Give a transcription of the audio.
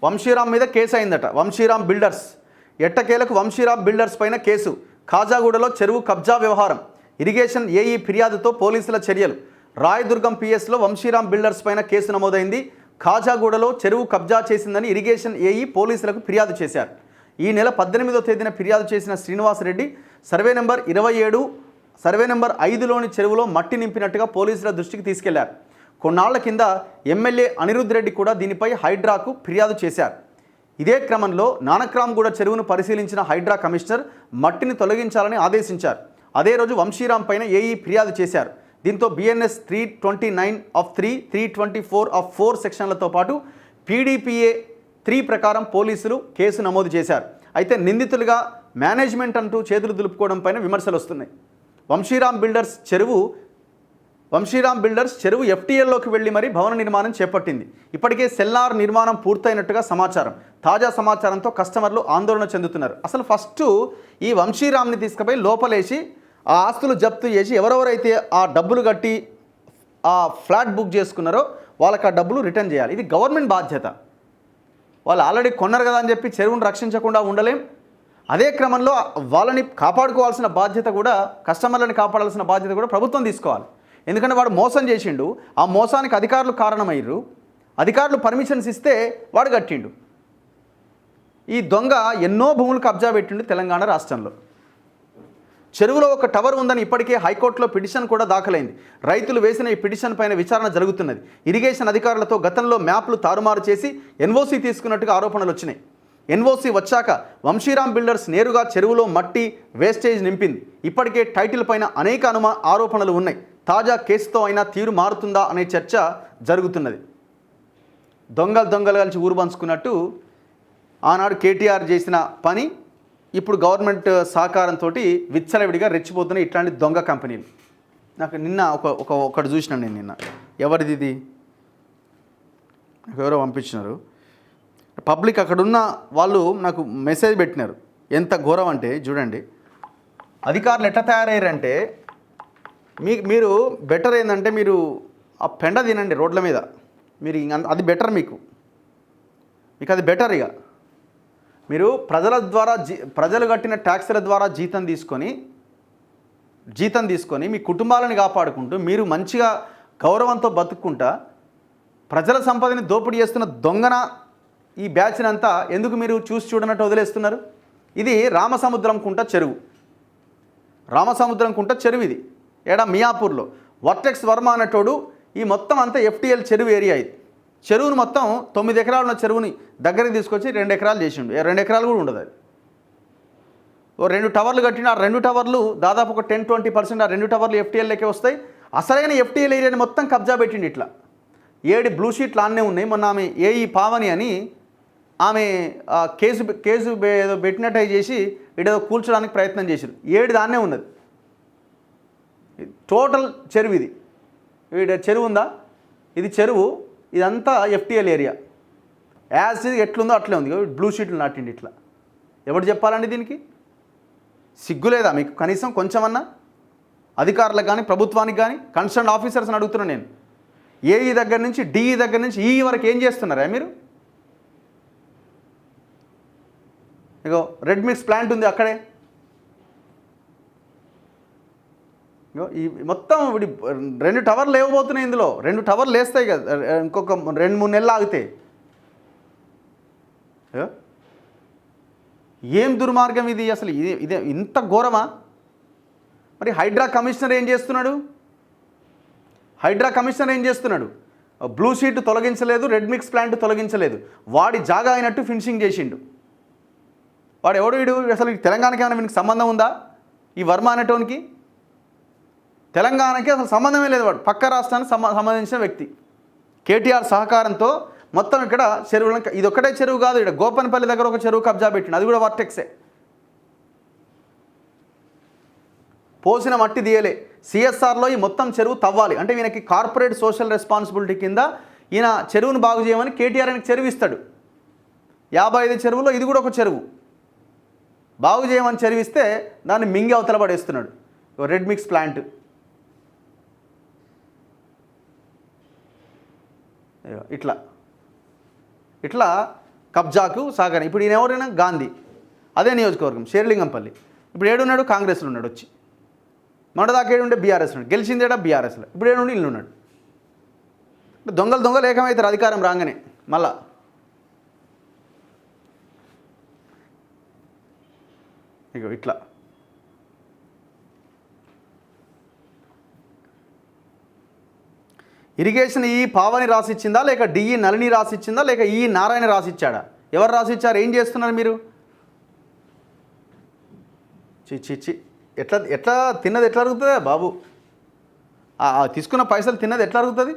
వంశీరామ్ మీద కేసు అయిందట. వంశీరామ్ బిల్డర్స్ ఎట్టకేలకు వంశీరామ్ బిల్డర్స్ పైన కేసు. ఖాజాగూడలో చెరువు కబ్జా వ్యవహారం, ఇరిగేషన్ ఏఈ ఫిర్యాదుతో పోలీసుల చర్యలు. రాయదుర్గం పిఎస్లో వంశీరామ్ బిల్డర్స్ పైన కేసు నమోదైంది. ఖాజాగూడలో చెరువు కబ్జా చేసిందని ఇరిగేషన్ ఏఈ పోలీసులకు ఫిర్యాదు చేశారు. ఈ నెల 18వ తేదీన ఫిర్యాదు చేసిన Srinivasa Reddy survey number 27, survey number 5లోని చెరువులో మట్టి నింపినట్టుగా పోలీసుల దృష్టికి తీసుకెళ్లారు. కొన్నాళ్ల కింద ఎమ్మెల్యే అనిరుద్ రెడ్డి కూడా దీనిపై హైడ్రాకు ఫిర్యాదు చేశారు. ఇదే క్రమంలో నానక్రామ్గూడ చెరువును పరిశీలించిన హైడ్రా కమిషనర్ మట్టిని తొలగించాలని ఆదేశించారు. అదే రోజు వంశీరామ్ పైన ఏఈ ఫిర్యాదు చేశారు. దీంతో బిఎన్ఎస్ 329(3), 324(4) సెక్షన్లతో పాటు పీడీపీఏ 3 ప్రకారం పోలీసులు కేసు నమోదు చేశారు. అయితే నిందితులుగా మేనేజ్మెంట్ అంటూ చేతులు దులుపుకోవడం పైన విమర్శలు వస్తున్నాయి. వంశీరామ్ బిల్డర్స్ చెరువు ఎఫ్టీఎల్లోకి వెళ్లి మరీ భవన నిర్మాణం చేపట్టింది. ఇప్పటికే సెల్లార్ నిర్మాణం పూర్తయినట్టుగా సమాచారం. తాజా సమాచారంతో కస్టమర్లు ఆందోళన చెందుతున్నారు. అసలు ఫస్ట్ ఈ వంశీరామ్ని తీసుకుపోయి లోపలేసి ఆ ఆస్తులు జప్తు చేసి ఎవరెవరైతే ఆ డబ్బులు కట్టి ఆ ఫ్లాట్ బుక్ చేసుకున్నారో వాళ్ళకి ఆ డబ్బులు రిటర్న్ చేయాలి. ఇది గవర్నమెంట్ బాధ్యత. వాళ్ళు ఆల్రెడీ కొన్నారు కదా అని చెప్పి చెరువును రక్షించకుండా ఉండలేం. అదే క్రమంలో వాళ్ళని కాపాడుకోవాల్సిన బాధ్యత కూడా, కస్టమర్లని కాపాడాల్సిన బాధ్యత కూడా ప్రభుత్వం తీసుకోవాలి. ఎందుకంటే వాడు మోసం చేసిండు, ఆ మోసానికి అధికారులు కారణమయ్యారు. అధికారులు పర్మిషన్స్ ఇస్తే వాడు కట్టిండు. ఈ దొంగ ఎన్నో భూములు కబ్జా పెట్టిండు తెలంగాణ రాష్ట్రంలో. చెరువులో ఒక టవర్ ఉందని ఇప్పటికే హైకోర్టులో పిటిషన్ కూడా దాఖలైంది. రైతులు వేసిన ఈ పిటిషన్ పైన విచారణ జరుగుతున్నది. ఇరిగేషన్ అధికారులతో గతంలో మ్యాప్లు తారుమారు చేసి ఎన్ఓసీ తీసుకున్నట్టుగా ఆరోపణలు వచ్చినాయి. ఎన్ఓసీ వచ్చాక వంశీరామ్ బిల్డర్స్ నేరుగా చెరువులో మట్టి వేస్టేజ్ నింపింది. ఇప్పటికే టైటిల్ పైన అనేక ఆరోపణలు ఉన్నాయి. తాజా కేసుతో అయినా తీరు మారుతుందా అనే చర్చ జరుగుతున్నది. దొంగలు కలిసి ఊరు పంచుకున్నట్టు ఆనాడు కేటీఆర్ చేసిన పని ఇప్పుడు గవర్నమెంట్ సహకారంతో విచ్చలవిడిగా రెచ్చిపోతున్న ఇట్లాంటి దొంగ కంపెనీలు. నాకు నిన్న ఒకటి చూసినాను నేను. నిన్న ఎవరిది ఇది, ఎవరో పంపించినారు. పబ్లిక్ అక్కడున్న వాళ్ళు నాకు మెసేజ్ పెట్టినారు. ఎంత ఘోరం అంటే చూడండి, అధికారులు ఎట్లా తయారయ్యారంటే, మీరు బెటర్ ఏంటంటే మీరు ఆ పెండ తినండి రోడ్ల మీద. మీరు అది బెటర్, మీకు అది బెటర్. ఇక మీరు ప్రజలు కట్టిన ట్యాక్సుల ద్వారా జీతం తీసుకొని మీ కుటుంబాలను కాపాడుకుంటూ మీరు మంచిగా గౌరవంతో బతుక్కుంటా ప్రజల సంపదని దోపిడీ చేస్తున్న దొంగన ఈ బ్యాచ్ని అంతా ఎందుకు మీరు చూడనట్టు వదిలేస్తున్నారు? ఇది రామసముద్రం కుంట చెరువు ఇది ఏడా మియాపూర్లో. వర్టెక్స్ వర్మ అనేటోడు ఈ మొత్తం అంతా ఎఫ్టీఎల్ చెరువు ఏరియా. ఇది చెరువును మొత్తం 9 ఎకరాలు ఉన్న చెరువుని దగ్గరికి తీసుకొచ్చి 2 ఎకరాలు చేసిండు. 2 ఎకరాలు కూడా ఉండదు. అది 2 టవర్లు కట్టిన ఆ 2 టవర్లు దాదాపు ఒక 10-20% ఆ 2 టవర్లు ఎఫ్టీఎల్లోకే వస్తాయి. అసలైన ఎఫ్టీఎల్ ఏరియాని మొత్తం కబ్జా పెట్టిండి. ఇట్లా 7 బ్లూ షీట్లు ఆన్నే ఉన్నాయి. మొన్న ఆమె ఏఈ పావని అని ఆమె కేసు ఏదో పెట్టినట్టు చేసి ఇటేదో కూల్చడానికి ప్రయత్నం చేశారు. 7 దాన్నే ఉన్నది. టోటల్ చెరువు ఇది. చెరువు ఉందా? ఇది చెరువు. ఇదంతా ఎఫ్టీఎల్ ఏరియా. యాజ్ ఎట్లుందో అట్లే ఉంది. బ్లూ షీట్లు నాటిండి. ఇట్లా ఎవరు చెప్పాలండి దీనికి? సిగ్గులేదా మీకు కనీసం కొంచెమన్నా? అధికారులకు కానీ ప్రభుత్వానికి కానీ కన్సర్న్ ఆఫీసర్స్ని అడుగుతున్నాను నేను. ఏఈ దగ్గర నుంచి డిఈ దగ్గర నుంచి ఈ వరకు ఏం చేస్తున్నారా మీరు? ఇగో రెడ్ మిక్స్ ప్లాంట్ ఉంది అక్కడే. ఈ మొత్తం 2 టవర్లు లేవబోతున్నాయి. ఇందులో 2 టవర్లు వేస్తాయి కదా, ఇంకొక 2-3 నెలలు ఆగితే. ఏం దుర్మార్గం ఇది అసలు! ఇదే ఇంత ఘోరమా? మరి హైడ్రా కమిషనర్ ఏం చేస్తున్నాడు? బ్లూ షీట్ తొలగించలేదు, రెడ్ మిక్స్ ప్లాంట్ తొలగించలేదు. వాడి జాగా అయినట్టు ఫినిషింగ్ చేసిండు. వాడు ఎవడు వీడు? అసలు తెలంగాణకి ఏమైనా వీనికి సంబంధం ఉందా? ఈ వర్మ అనేటోనికి తెలంగాణకి అసలు సంబంధమే లేదు. వాడు పక్క రాష్ట్రానికి సంబంధించిన వ్యక్తి. కేటీఆర్ సహకారంతో మొత్తం ఇక్కడ చెరువులను, ఇది ఒక్కటే చెరువు కాదు, ఇక్కడ గోపన్పల్లి దగ్గర ఒక చెరువు కబ్జా పెట్టిండు. అది కూడా వర్టెక్సే. పోసిన మట్టి తీయలే. సిఎస్ఆర్లో ఈ మొత్తం చెరువు తవ్వాలి అంటే ఈయనకి కార్పొరేట్ సోషల్ రెస్పాన్సిబిలిటీ కింద ఈయన చెరువును బాగు చేయమని కేటీఆర్ ఆయనకి చెరువు ఇస్తాడు. 55 చెరువులో ఇది కూడా ఒక చెరువు. బాగు చేయమని చెరువిస్తే దాన్ని మింగి అవతల పడేస్తున్నాడు. Red mix plant. ఇట్లా కబ్జాకు సహకారం. ఇప్పుడు ఈయన ఎవరైనా గాంధీ, అదే నియోజకవర్గం షేర్లింగంపల్లి. ఇప్పుడు ఏడున్నాడు? కాంగ్రెస్లో ఉన్నాడు. వచ్చి మొన్నదాకా ఏడుండే బీఆర్ఎస్ ఉన్నాడు, గెలిచిందేడా బీఆర్ఎస్లో. ఇప్పుడు ఏడుండి ఇల్లు ఉన్నాడు. దొంగలు ఏకమవుతారు అధికారం రాగానే. మళ్ళా ఇగో ఇట్లా ఇరిగేషన్ ఈ పావని రాసిచ్చిందా, లేక డిఈ నళిని రాసిచ్చిందా, లేక ఈ నారాయణ రాసిచ్చాడా? ఎవరు రాసిచ్చారు? ఏం చేస్తున్నారు మీరు? చి ఎట్లా తిన్నది ఎట్లా అరుగుతుందా బాబు? తీసుకున్న పైసలు తిన్నది ఎట్లా అరుగుతుంది?